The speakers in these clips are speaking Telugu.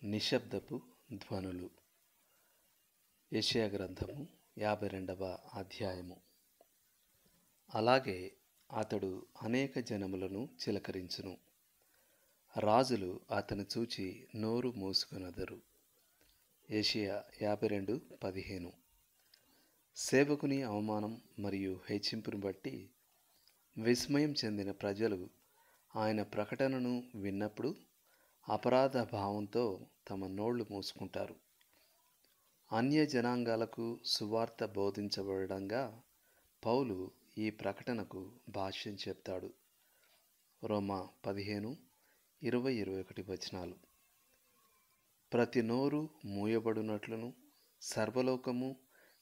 నిశ్శబ్దపు ధ్వనులు. యెషయా గ్రంథము 52వ అధ్యాయము. అలాగే అతడు అనేక జనములను చిలకరించును, రాజులు అతను చూచి నోరు మూసుకొనెదరు. యెషయా 52:15. సేవకుని అవమానం మరియు హెచ్చింపును బట్టి విస్మయం చెందిన ప్రజలు ఆయన ప్రకటనను విన్నప్పుడు అపరాధ భావంతో తమ నోళ్లు మూసుకుంటారు. అన్య జనాంగాలకు సువార్త బోధించబడంగా పౌలు ఈ ప్రకటనకు భాష్యం చెప్తాడు. రోమా 15:20-21. ప్రతి నోరు మూయబడునట్లును సర్వలోకము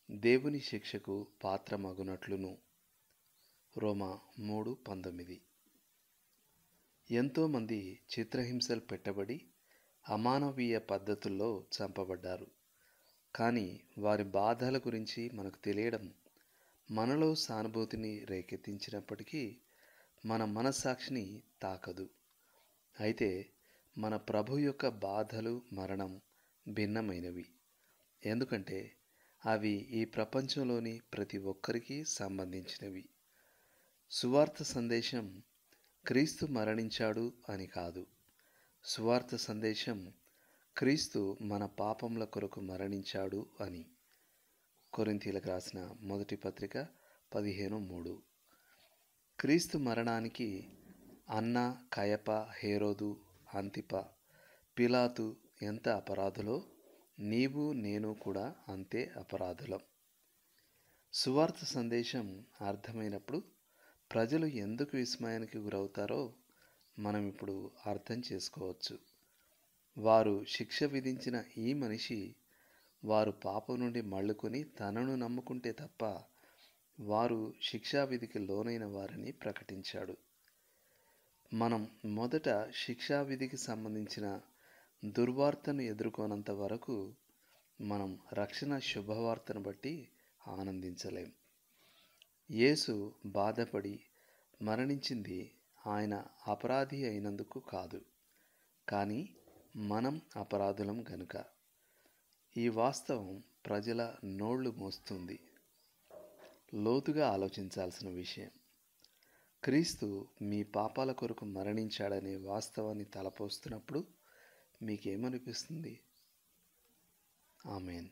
దేవుని శిక్షకు పాత్రమగునట్లును. రోమా 3:19. ఎంతోమంది చిత్రహింసలు పెట్టబడి అమానవీయ పద్ధతుల్లో చంపబడ్డారు. కానీ వారి బాధల గురించి మనకు తెలియడం మనలో సానుభూతిని రేకెత్తించినప్పటికీ మన మనస్సాక్షిని తాకదు. అయితే మన ప్రభు యొక్క బాధలు, మరణం భిన్నమైనవి. ఎందుకంటే అవి ఈ ప్రపంచంలోని ప్రతి ఒక్కరికి సంబంధించినవి. సువార్త సందేశం క్రీస్తు మరణించాడు అని కాదు. సువార్త సందేశం క్రీస్తు మన పాపముల కొరకు మరణించాడు అని. కొరింథీయులకు రాసిన మొదటి పత్రిక 15:3. క్రీస్తు మరణానికి అన్న, కయప, హేరోదు, అంతిప, పిలాతు ఎంత అపరాధులో నీవు నేను కూడా అంతే అపరాధులం. సువార్త సందేశం అర్థమైనప్పుడు ప్రజలు ఎందుకు విస్మయానికి గురవుతారో మనం ఇప్పుడు అర్థం చేసుకోవచ్చు. వారు శిక్ష విధించిన ఈ మనిషి వారు పాపం నుండి మళ్ళుకొని తనను నమ్ముకుంటే తప్ప వారు శిక్షావిధికి లోనైన వారని ప్రకటించాడు. మనం మొదట శిక్షావిధికి సంబంధించిన దుర్వార్తను ఎదుర్కొనంత వరకు మనం రక్షణ శుభవార్తను బట్టి ఆనందించలేం. యేసు బాధపడి మరణించింది ఆయన అపరాధి అయినందుకు కాదు, కానీ మనం అపరాధులం గనుక. ఈ వాస్తవం ప్రజల నోళ్లు మోస్తుంది. లోతుగా ఆలోచించాల్సిన విషయం. క్రీస్తు మీ పాపాల కొరకు మరణించాడనే వాస్తవాన్ని తలపోస్తున్నప్పుడు మీకేమనిపిస్తుంది? ఆమేన్.